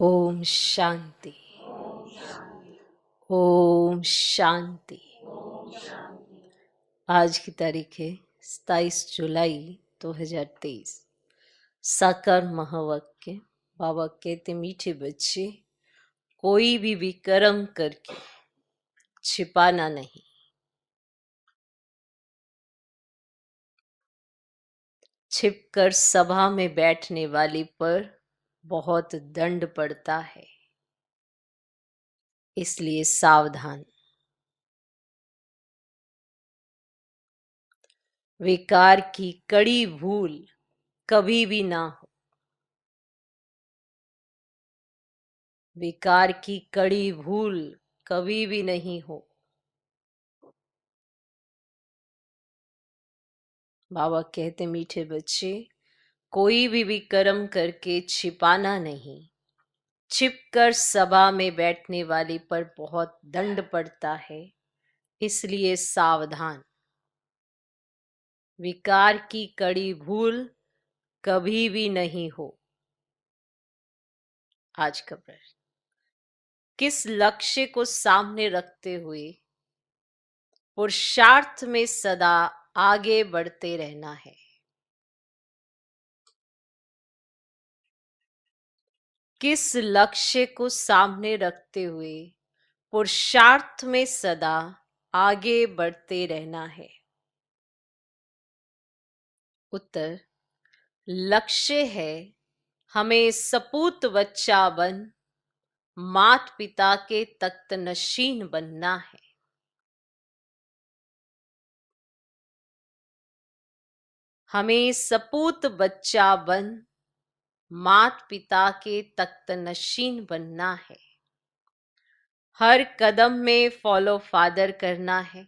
ओम शांति। ओम शांति। आज की तारीख है 27 जुलाई 2023। साकार महावाक्य। बाबा कहते, मीठे बच्चे, कोई भी विक्रम करके छिपाना नहीं। छिपकर सभा में बैठने वाली पर बहुत दंड पड़ता है, इसलिए सावधान। विकार की कड़ी भूल कभी भी ना हो। विकार की कड़ी भूल कभी भी नहीं हो। बाबा कहते, मीठे बच्चे, कोई भी विक्रम करके छिपाना नहीं। छिपकर सभा में बैठने वाली पर बहुत दंड पड़ता है, इसलिए सावधान। विकार की कड़ी भूल कभी भी नहीं हो। आज का प्रश्न, किस लक्ष्य को सामने रखते हुए पुरुषार्थ में सदा आगे बढ़ते रहना है? किस लक्ष्य को सामने रखते हुए पुरुषार्थ में सदा आगे बढ़ते रहना है? उत्तर, लक्ष्य है हमें सपूत बच्चा बन मात पिता के तख्त नशीन बनना है। हमें सपूत बच्चा बन मात पिता के तख्त नशीन बनना है। हर कदम में फॉलो फादर करना है।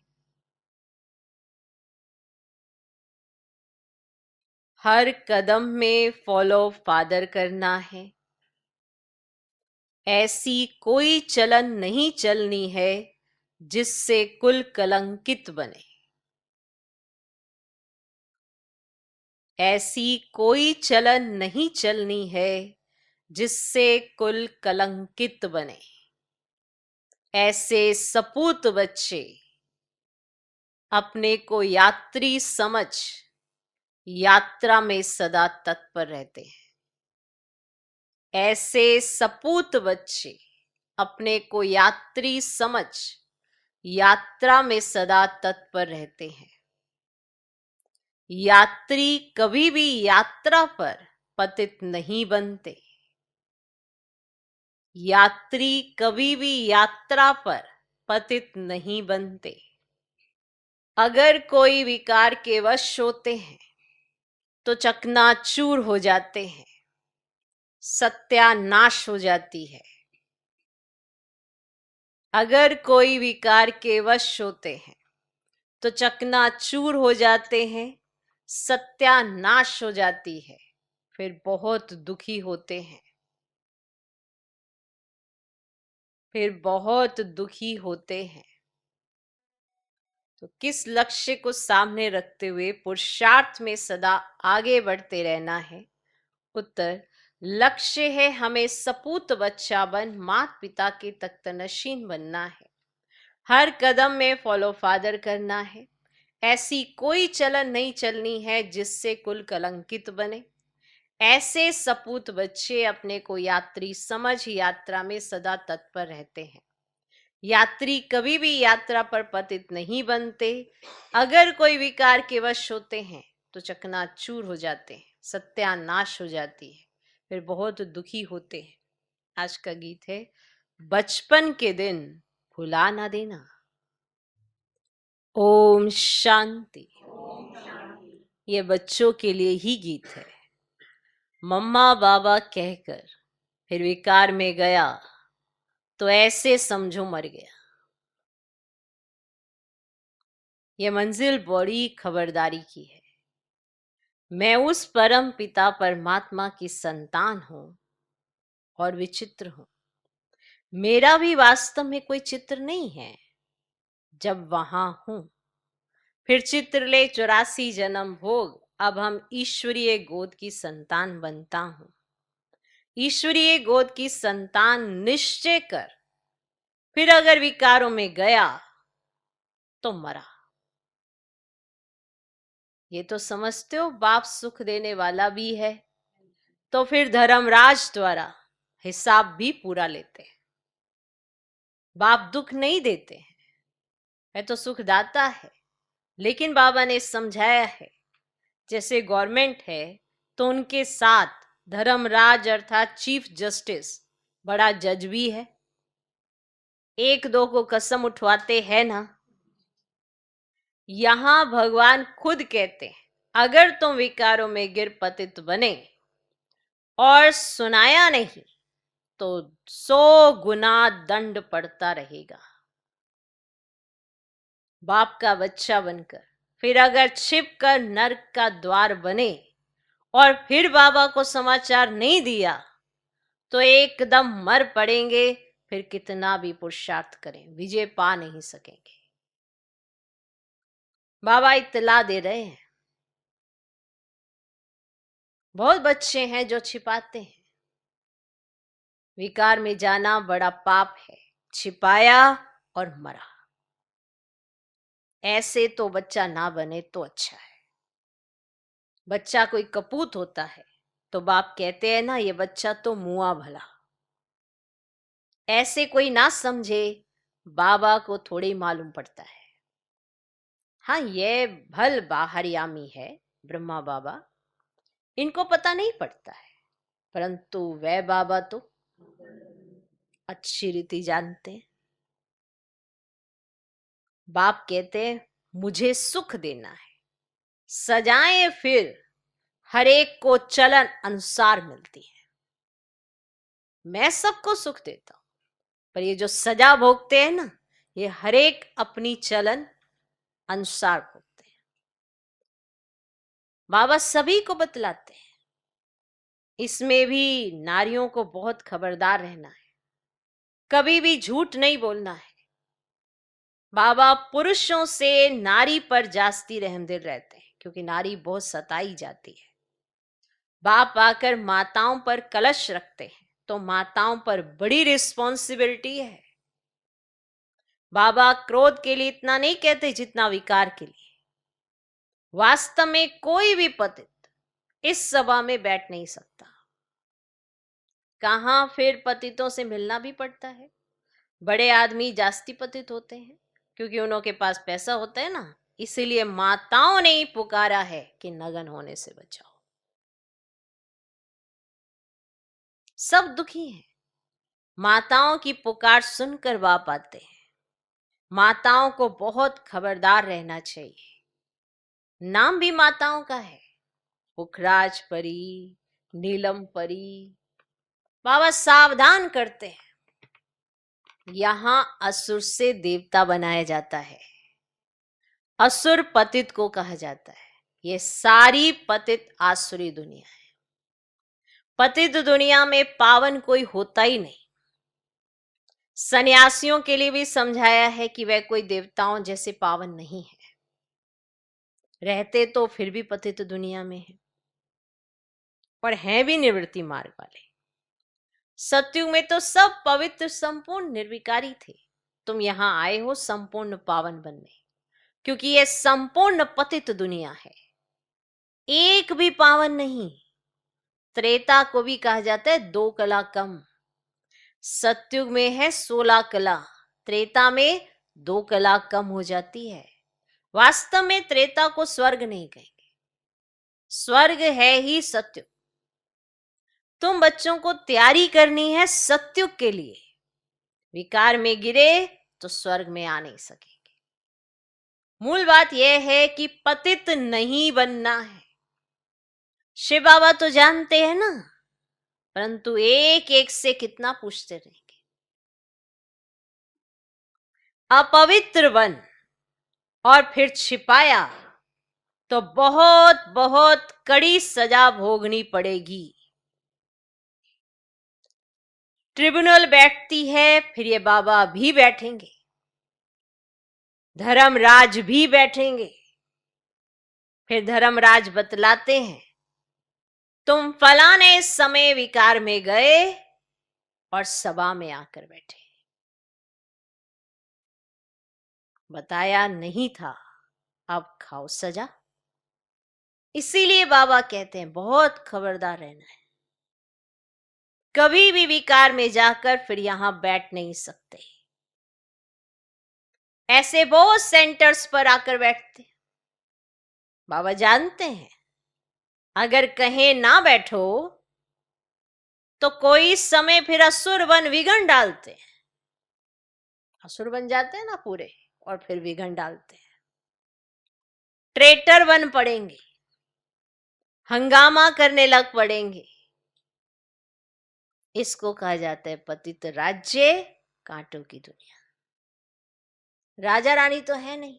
हर कदम में फॉलो फादर करना है। ऐसी कोई चलन नहीं चलनी है जिससे कुल कलंकित बने। ऐसी कोई चलन नहीं चलनी है जिससे कुल कलंकित बने। ऐसे सपूत बच्चे अपने को यात्री समझ यात्रा में सदा तत्पर रहते हैं। ऐसे सपूत बच्चे अपने को यात्री समझ यात्रा में सदा तत्पर रहते हैं। यात्री कभी भी यात्रा पर पतित नहीं बनते। यात्री कभी भी यात्रा पर पतित नहीं बनते। अगर कोई विकार के वश होते हैं तो चकनाचूर हो जाते हैं, सत्यानाश हो जाती है। अगर कोई विकार के वश होते हैं तो चकनाचूर हो जाते हैं, सत्यानाश हो जाती है, फिर बहुत दुखी होते हैं। फिर बहुत दुखी होते हैं। तो किस लक्ष्य को सामने रखते हुए पुरुषार्थ में सदा आगे बढ़ते रहना है? उत्तर, लक्ष्य है हमें सपूत बच्चा बन मात पिता के तख्त नशीन बनना है। हर कदम में फॉलो फादर करना है। ऐसी कोई चलन नहीं चलनी है जिससे कुल कलंकित बने। ऐसे सपूत बच्चे अपने को यात्री समझ यात्रा में सदा तत्पर रहते हैं। यात्री कभी भी यात्रा पर पतित नहीं बनते। अगर कोई विकार के वश होते हैं तो चकनाचूर हो जाते हैं, सत्यानाश हो जाती है, फिर बहुत दुखी होते हैं। आज का गीत है, बचपन के दिन भुला ना देना। ओम शांति। ये बच्चों के लिए ही गीत है। मम्मा बाबा कहकर फिर विकार में गया तो ऐसे समझो मर गया। ये मंजिल बड़ी खबरदारी की है। मैं उस परम पिता परमात्मा की संतान हूं और विचित्र हूं। मेरा भी वास्तव में कोई चित्र नहीं है। जब वहां हूं फिर चित्र ले 84 जन्म भोग। अब हम ईश्वरीय गोद की संतान बनता हूं। ईश्वरीय गोद की संतान निश्चय कर, फिर अगर विकारों में गया तो मरा। ये तो समझते हो बाप सुख देने वाला भी है, तो फिर धर्मराज द्वारा हिसाब भी पूरा लेते हैं। बाप दुख नहीं देते हैं, वह तो सुखदाता है। लेकिन बाबा ने समझाया है, जैसे गवर्नमेंट है तो उनके साथ धर्मराज अर्थात चीफ जस्टिस बड़ा जज भी है। एक दो को कसम उठवाते हैं ना, यहां भगवान खुद कहते हैं अगर तुम विकारों में गिर पतित बने और सुनाया नहीं तो 100 गुना दंड पड़ता रहेगा। बाप का बच्चा बनकर फिर अगर छिप कर नरक का द्वार बने और फिर बाबा को समाचार नहीं दिया तो एकदम मर पड़ेंगे, फिर कितना भी पुरुषार्थ करें विजय पा नहीं सकेंगे। बाबा इत्तला दे रहे हैं, बहुत बच्चे हैं जो छिपाते हैं। विकार में जाना बड़ा पाप है, छिपाया और मरा। ऐसे तो बच्चा ना बने तो अच्छा है। बच्चा कोई कपूत होता है तो बाप कहते हैं ना, ये बच्चा तो मुआ भला। ऐसे कोई ना समझे, बाबा को थोड़ी मालूम पड़ता है। हाँ, ये भल बाहरयामी है ब्रह्मा बाबा, इनको पता नहीं पड़ता है, परंतु वह बाबा तो अच्छी रीति जानते हैं। बाप कहते हैं मुझे सुख देना है, सजाएं फिर हर एक को चलन अनुसार मिलती है। मैं सबको सुख देता हूं, पर ये जो सजा भोगते हैं ना, ये हर एक अपनी चलन अनुसार भोगते हैं। बाबा सभी को बतलाते हैं, इसमें भी नारियों को बहुत खबरदार रहना है, कभी भी झूठ नहीं बोलना है। बाबा पुरुषों से नारी पर जास्ती रहमदिल रहते हैं, क्योंकि नारी बहुत सताई जाती है। बाप आकर माताओं पर कलश रखते हैं तो माताओं पर बड़ी रिस्पॉन्सिबिलिटी है। बाबा क्रोध के लिए इतना नहीं कहते जितना विकार के लिए। वास्तव में कोई भी पतित इस सभा में बैठ नहीं सकता। कहां फिर पतितों से मिलना भी पड़ता है। बड़े आदमी जास्ती पतित होते हैं क्योंकि उनके पास पैसा होता है ना, इसीलिए माताओं ने ही पुकारा है कि नगन होने से बचाओ। सब दुखी हैं, माताओं की पुकार सुनकर बाप आते हैं। माताओं को बहुत खबरदार रहना चाहिए। नाम भी माताओं का है, पुखराज परी, नीलम परी। बाबा सावधान करते हैं, यहां असुर से देवता बनाया जाता है। असुर पतित को कहा जाता है। ये सारी पतित आसुरी दुनिया है। पतित दुनिया में पावन कोई होता ही नहीं। सन्यासियों के लिए भी समझाया है कि वह कोई देवताओं जैसे पावन नहीं है, रहते तो फिर भी पतित दुनिया में है और हैं भी निवृत्ति मार्ग वाले। सतयुग में तो सब पवित्र संपूर्ण निर्विकारी थे। तुम यहां आए हो संपूर्ण पावन बनने, क्योंकि यह संपूर्ण पतित दुनिया है, एक भी पावन नहीं। त्रेता को भी कहा जाता है 2 कला कम। सतयुग में है 16 कला, त्रेता में 2 कला कम हो जाती है। वास्तव में त्रेता को स्वर्ग नहीं कहेंगे, स्वर्ग है ही सतयुग। तुम बच्चों को तैयारी करनी है सतयुग के लिए। विकार में गिरे तो स्वर्ग में आ नहीं सकेंगे। मूल बात यह है कि पतित नहीं बनना है। शिव बाबा तो जानते हैं ना, परंतु एक एक से कितना पूछते रहेंगे। अपवित्र बन और फिर छिपाया तो बहुत बहुत कड़ी सजा भोगनी पड़ेगी। ट्रिब्यूनल बैठती है, फिर ये बाबा भी बैठेंगे, धर्मराज भी बैठेंगे। फिर धर्मराज बतलाते हैं तुम फलाने समय विकार में गए और सभा में आकर बैठे, बताया नहीं था, अब खाओ सजा। इसीलिए बाबा कहते हैं बहुत खबरदार रहना है, कभी भी विकार में जाकर फिर यहां बैठ नहीं सकते। ऐसे बहुत सेंटर्स पर आकर बैठते, बाबा जानते हैं अगर कहीं ना बैठो तो कोई समय फिर असुर बन विघन डालते हैं, असुर बन जाते हैं ना पूरे, और फिर विघन डालते हैं, ट्रेटर बन पड़ेंगे, हंगामा करने लग पड़ेंगे। इसको कहा जाता है पतित राज्य, कांटों की दुनिया। राजा रानी तो है नहीं,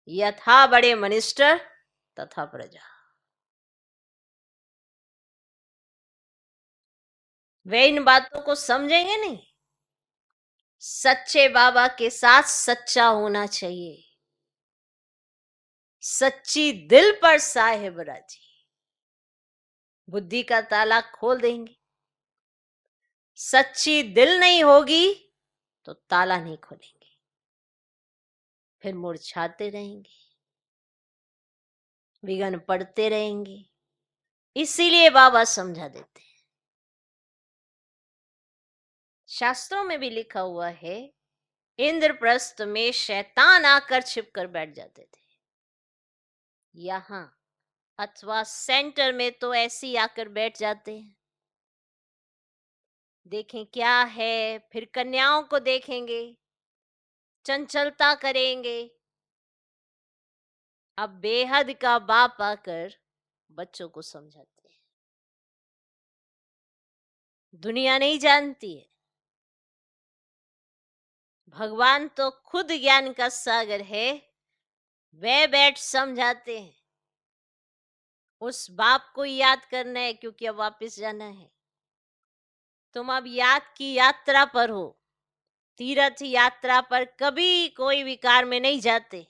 यथा बड़े मिनिस्टर तथा प्रजा। वे इन बातों को समझेंगे नहीं। सच्चे बाबा के साथ सच्चा होना चाहिए, सच्ची दिल पर साहेब राजी, बुद्धि का ताला खोल देंगे। सच्ची दिल नहीं होगी तो ताला नहीं खोलेंगे, फिर मुरझाते रहेंगे, विघन पड़ते रहेंगे। इसीलिए बाबा समझा देते हैं। शास्त्रों में भी लिखा हुआ है, इंद्रप्रस्थ में शैतान आकर छिप कर बैठ जाते थे, यहां अथवा सेंटर में तो ऐसे ही आकर बैठ जाते हैं। देखें क्या है, फिर कन्याओं को देखेंगे, चंचलता करेंगे। अब बेहद का बाप आकर बच्चों को समझाते हैं। दुनिया नहीं जानती है, भगवान तो खुद ज्ञान का सागर है, वे बैठ समझाते हैं। उस बाप को याद करना है क्योंकि अब वापस जाना है। तुम अब याद की यात्रा पर हो, तीर्थ यात्रा पर कभी कोई विकार में नहीं जाते।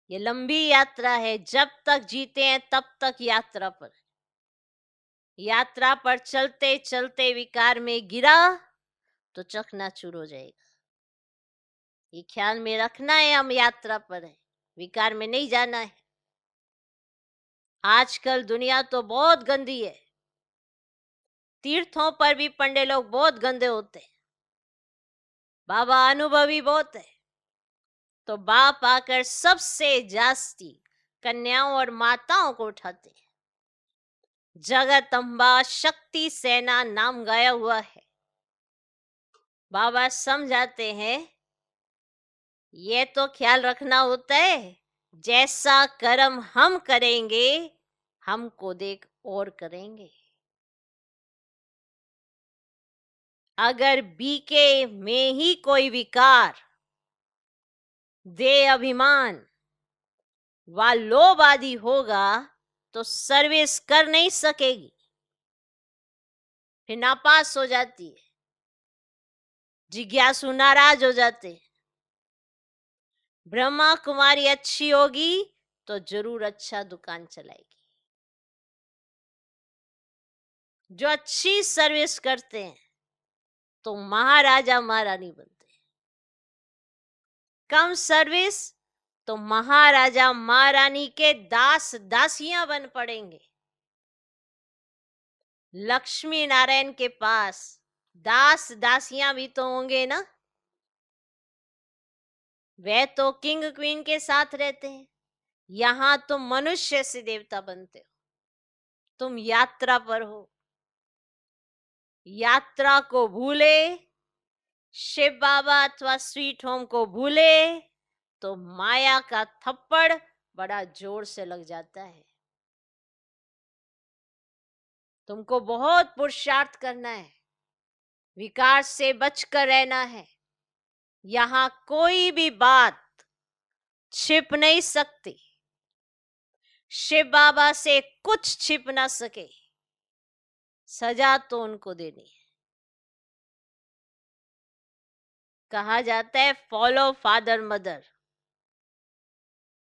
ये लंबी यात्रा है, जब तक जीते हैं तब तक यात्रा पर। यात्रा पर चलते चलते विकार में गिरा तो चकनाचूर हो जाएगा। ये ख्याल में रखना है, हम यात्रा पर है, विकार में नहीं जाना है। आजकल दुनिया तो बहुत गंदी है, तीर्थों पर भी पंडे लोग बहुत गंदे होते हैं, बाबा अनुभवी बहुत है। तो बाप आकर सबसे जास्ती कन्याओं और माताओं को उठाते हैं। जगदम्बा शक्ति सेना नाम गाया हुआ है। बाबा समझाते हैं ये तो ख्याल रखना होता है, जैसा कर्म हम करेंगे हमको देख और करेंगे। अगर बीके में ही कोई विकार, दे अभिमान व लोभ आदि होगा तो सर्विस कर नहीं सकेगी, फिर नापास हो जाती है, जिज्ञासु नाराज हो जाते हैं। ब्रह्मा कुमारी अच्छी होगी तो जरूर अच्छा दुकान चलाएगी। जो अच्छी सर्विस करते हैं तो महाराजा महारानी बनते हैं, कम सर्विस तो महाराजा महारानी के दास दासियां बन पड़ेंगे। लक्ष्मी नारायण के पास दास दासियां भी तो होंगे ना, वे तो किंग क्वीन के साथ रहते हैं। यहां तुम मनुष्य से देवता बनते हो, तुम यात्रा पर हो। यात्रा को भूले, शिव बाबा अथवा स्वीट होम को भूले तो माया का थप्पड़ बड़ा जोर से लग जाता है। तुमको बहुत पुरुषार्थ करना है, विकार से बचकर रहना है। यहां कोई भी बात छिप नहीं सकती, शिव बाबा से कुछ छिप ना सके। सजा तो उनको देनी है। कहा जाता है फॉलो फादर मदर।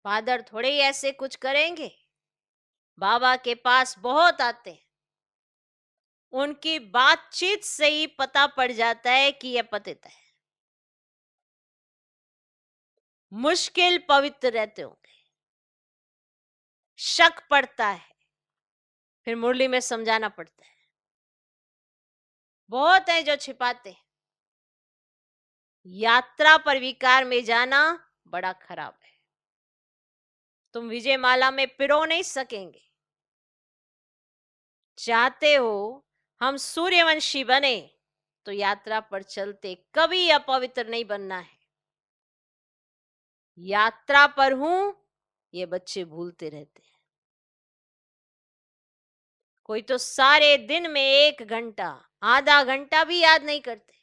फादर थोड़े ही ऐसे कुछ करेंगे, बाबा के पास बहुत आते हैं। उनकी बातचीत से ही पता पड़ जाता है कि यह पतित है, मुश्किल पवित्र रहते होंगे, शक पड़ता है, फिर मुरली में समझाना पड़ता है। बहुत है जो छिपाते हैं। यात्रा पर विकार में जाना बड़ा खराब है। तुम विजय माला में पिरो नहीं सकेंगे। चाहते हो हम सूर्यवंशी बने तो यात्रा पर चलते कभी अपवित्र नहीं बनना है। यात्रा पर हूं ये बच्चे भूलते रहते हैं। कोई तो सारे दिन में 1 घंटा, आधा घंटा भी याद नहीं करते।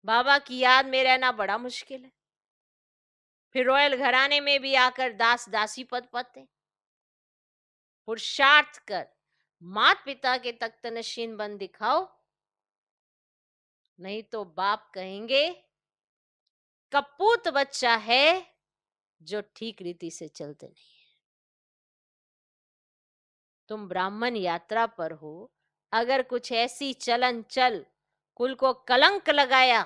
बाबा की याद में रहना बड़ा मुश्किल है। फिर रॉयल घराने में भी आकर दास दासी पद पाते। पुरुषार्थ कर मात पिता के तख्त नशीन बन दिखाओ, नहीं तो बाप कहेंगे कपूत बच्चा है जो ठीक रीति से चलते नहीं। तुम ब्राह्मण यात्रा पर हो, अगर कुछ ऐसी चलन चल कुल को कलंक लगाया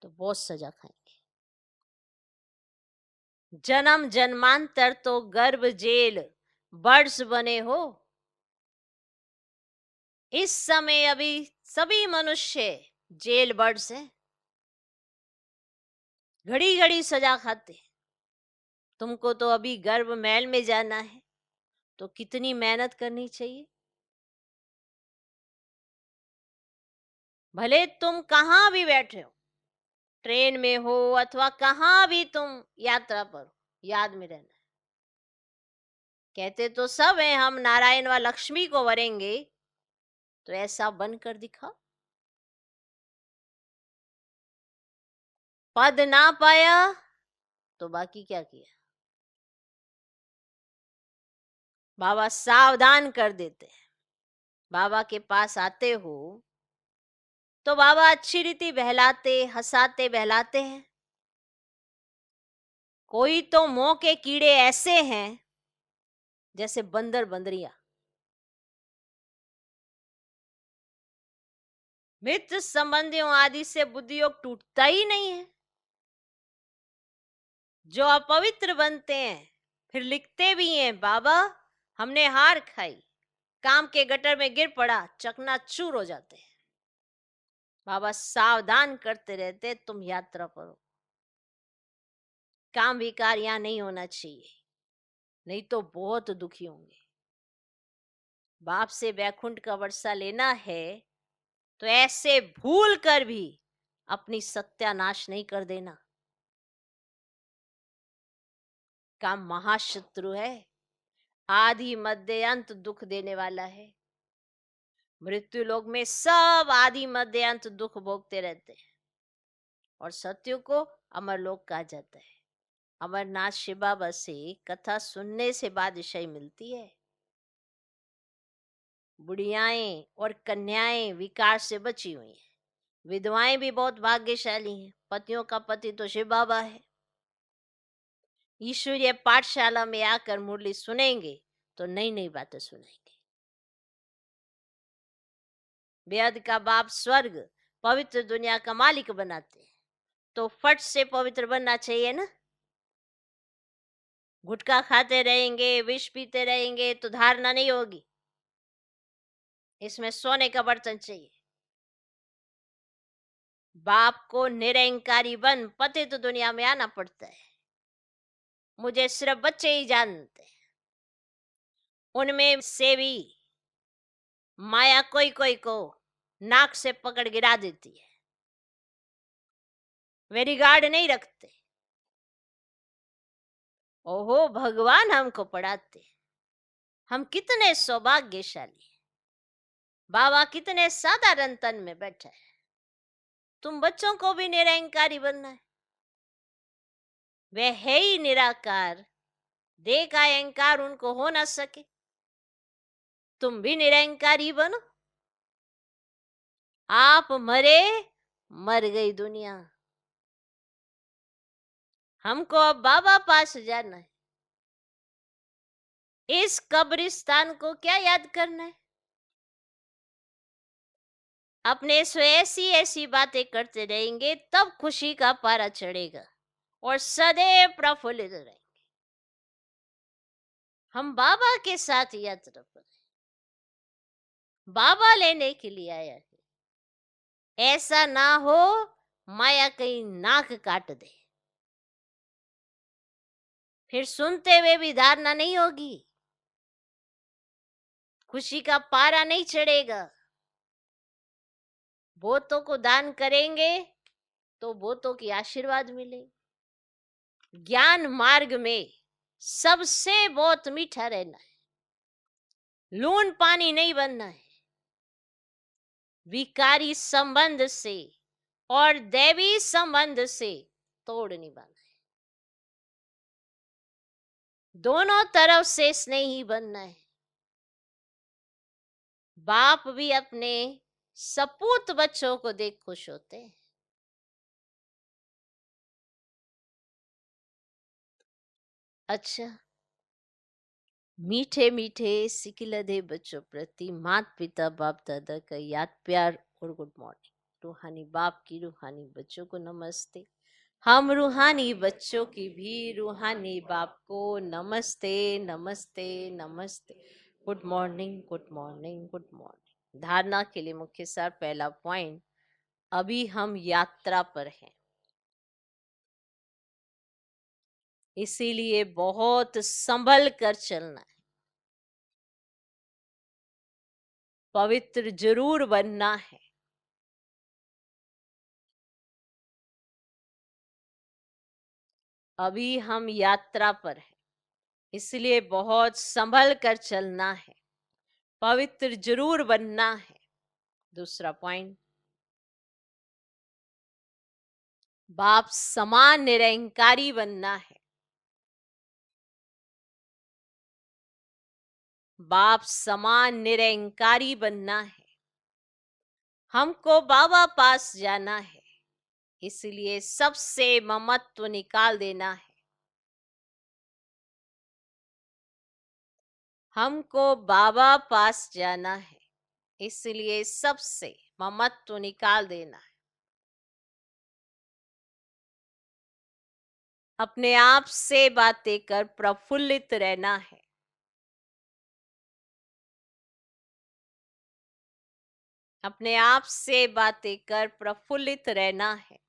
तो बहुत सजा खाएंगे। जन्म जन्मांतर तो गर्भ जेल बर्ड्स बने हो। इस समय अभी सभी मनुष्य जेल बर्ड्स हैं, घड़ी घड़ी सजा खाते। तुमको तो अभी गर्भ महल में जाना है, तो कितनी मेहनत करनी चाहिए। भले तुम कहाँ भी बैठे हो, ट्रेन में हो अथवा कहाँ भी तुम यात्रा पर हो, याद में रहना है। कहते तो सब हैं हम नारायण व लक्ष्मी को वरेंगे, तो ऐसा बनकर दिखाओ। पद ना पाया तो बाकी क्या किया। बाबा सावधान कर देते हैं। बाबा के पास आते हो तो बाबा अच्छी रीति बहलाते हंसाते बहलाते हैं। कोई तो मोह के कीड़े ऐसे हैं जैसे बंदर बंदरिया। मित्र संबंधियों आदि से बुद्धि योग टूटता ही नहीं है। जो अपवित्र बनते हैं फिर लिखते भी हैं बाबा हमने हार खाई, काम के गटर में गिर पड़ा, चकनाचूर हो जाते हैं। बाबा सावधान करते रहते तुम यात्रा पर हो, काम विकार यहां नहीं होना चाहिए, नहीं तो बहुत दुखी होंगे। बाप से वैकुंठ का वर्षा लेना है तो ऐसे भूल कर भी अपनी सत्यानाश नहीं कर देना। काम महाशत्रु है, आदि मध्य अंत दुख देने वाला है। मृत्यु लोक में सब आदि मध्य अंत दुख भोगते रहते हैं और सत्य को अमरलोक कहा जाता है। अमरनाथ शिव बाबा से कथा सुनने से बादशाही मिलती है। बुढ़ियाएं और कन्याएं विकार से बची हुई हैं। विधवाएं भी बहुत भाग्यशाली हैं, पतियों का पति तो शिव बाबा है। ईश्वरीय पाठशाला में आकर मुरली सुनेंगे तो नई नई बातें सुनेंगे। बेहद का बाप स्वर्ग पवित्र दुनिया का मालिक बनाते हैं, तो फट से पवित्र बनना चाहिए ना। गुटखा खाते रहेंगे, विष पीते रहेंगे तो धारणा नहीं होगी। इसमें सोने का बर्तन चाहिए। बाप को निरंकारी बन पतित दुनिया में आना पड़ता है। मुझे सिर्फ बच्चे ही जानते हैं, उनमें से भी माया कोई कोई को नाक से पकड़ गिरा देती है। वे रिगार्ड नहीं रखते। ओहो भगवान हमको पढ़ाते, हम कितने सौभाग्यशाली हैं। बाबा कितने साधारण तन में बैठा है। तुम बच्चों को भी निरंकारी बनना है। वे है ही निराकार, देह का अहंकार उनको हो ना सके। तुम भी निरंकारी बनो। आप मरे मर गई दुनिया। हमको अब बाबा पास जाना है। इस कब्रिस्तान को क्या याद करना है? अपने से ऐसी ऐसी बातें करते रहेंगे तब खुशी का पारा चढ़ेगा और सदैव प्रफुल्लित रहेंगे। हम बाबा के साथ यात्रा पर हैं। बाबा लेने के लिए आया है। ऐसा ना हो माया कहीं नाक काट दे, फिर सुनते हुए भी धारणा नहीं होगी, खुशी का पारा नहीं चढ़ेगा। बहुतों को दान करेंगे तो बहुतों की आशीर्वाद मिले। ज्ञान मार्ग में सबसे बहुत मीठा रहना है, लून पानी नहीं बनना है। विकारी संबंध से और दैवी संबंध से तोड़ नहीं बनना है। दोनों तरफ से स्नेही बनना है। बाप भी अपने सपूत बच्चों को देख खुश होते हैं। अच्छा, मीठे मीठे सिकिलधे बच्चों प्रति माता पिता बाप दादा का याद प्यार और गुड मॉर्निंग। रूहानी बाप की रूहानी बच्चों को नमस्ते। हम रूहानी बच्चों की भी रूहानी बाप को नमस्ते नमस्ते नमस्ते। Good morning good morning good morning. धारणा के लिए मुख्य सार पहला पॉइंट, अभी हम यात्रा पर हैं, इसीलिए बहुत संभल कर चलना है। पवित्र जरूर बनना है। अभी हम यात्रा पर हैं, इसलिए बहुत संभल कर चलना है। पवित्र जरूर बनना है। दूसरा पॉइंट, बाप समान निरंकारी बनना है। बाप समान निरंकारी बनना है। हमको बाबा पास जाना है, इसलिए सबसे ममत्व निकाल देना है। हमको बाबा पास जाना है, इसलिए सबसे ममत्व निकाल देना है। अपने आप से बातें कर प्रफुल्लित रहना है। अपने आप से बातें कर प्रफुल्लित रहना है।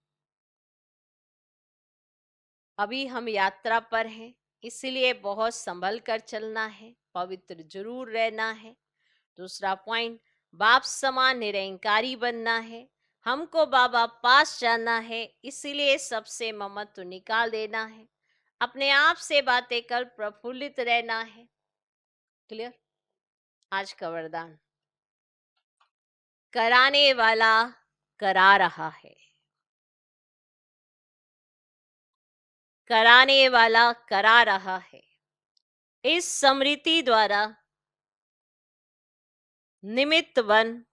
अभी हम यात्रा पर हैं, इसलिए बहुत संभल कर चलना है। पवित्र जरूर रहना है। दूसरा पॉइंट, बाप समान निरंकारी बनना है। हमको बाबा पास जाना है, इसीलिए सबसे ममत्व निकाल देना है। अपने आप से बातें कर प्रफुल्लित रहना है। क्लियर? आज का वरदान, कराने वाला करा रहा है। कराने वाला करा रहा है। इस स्मृति द्वारा निमित्त बन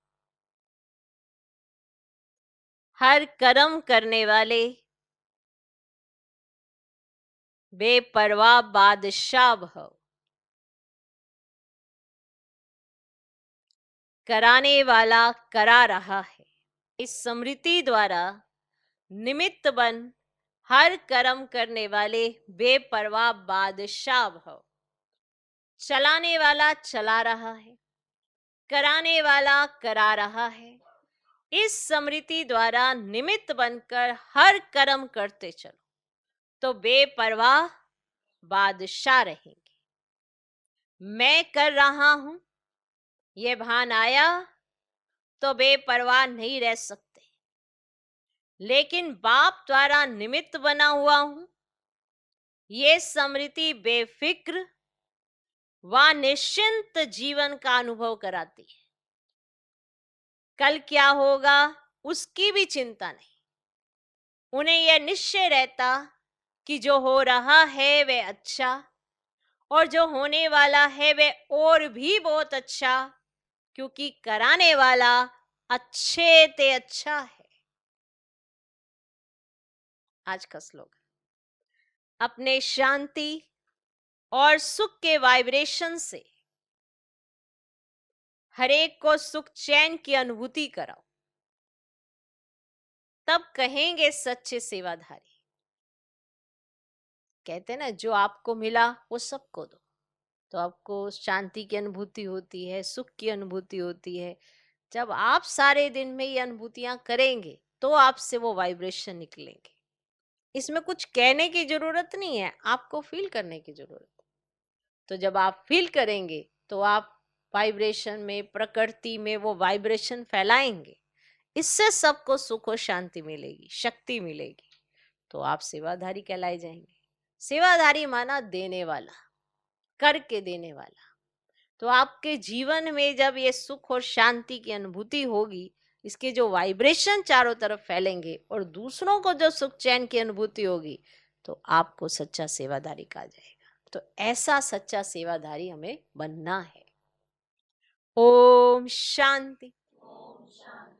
हर कर्म करने वाले बेपरवाह बादशाह भव। कराने वाला करा रहा है। इस स्मृति द्वारा निमित्त बन हर कर्म करने वाले बेपरवाह बादशाह भव। चलाने वाला चला रहा है, कराने वाला करा रहा है। इस स्मृति द्वारा निमित्त बनकर हर कर्म करते चलो तो बेपरवाह बादशाह रहेंगे। मैं कर रहा हूं ये भान आया तो बेपरवाह नहीं रह सकते, लेकिन बाप द्वारा निमित्त बना हुआ हूं, ये स्मृति बेफिक्र व निश्चिंत जीवन का अनुभव कराती है। कल क्या होगा उसकी भी चिंता नहीं। उन्हें यह निश्चय रहता कि जो हो रहा है वह अच्छा, और जो होने वाला है वह और भी बहुत अच्छा, क्योंकि कराने वाला अच्छे ते अच्छा है। आज का श्लोक, अपने शांति और सुख के वाइब्रेशन से हर एक को सुख चैन की अनुभूति कराओ, तब कहेंगे सच्चे सेवाधारी। कहते हैं ना, जो आपको मिला वो सबको दो, तो आपको शांति की अनुभूति होती है, सुख की अनुभूति होती है। जब आप सारे दिन में ये अनुभूतियां करेंगे तो आपसे वो वाइब्रेशन निकलेंगे। इसमें कुछ कहने की जरूरत नहीं है, आपको फील करने की जरूरत है। तो जब आप फील करेंगे तो आप वाइब्रेशन में, प्रकृति में वो वाइब्रेशन फैलाएंगे। इससे सबको सुख और शांति मिलेगी, शक्ति मिलेगी। तो आप सेवाधारी कहलाए जाएंगे। सेवाधारी माना देने वाला, करके देने वाला। तो आपके जीवन में जब ये सुख और शांति की अनुभूति होगी, इसके जो वाइब्रेशन चारों तरफ फैलेंगे और दूसरों को जो सुख चैन की अनुभूति होगी, तो आपको सच्चा सेवाधारी कहा जाएगा। तो ऐसा सच्चा सेवाधारी हमें बनना है। ओम शांति।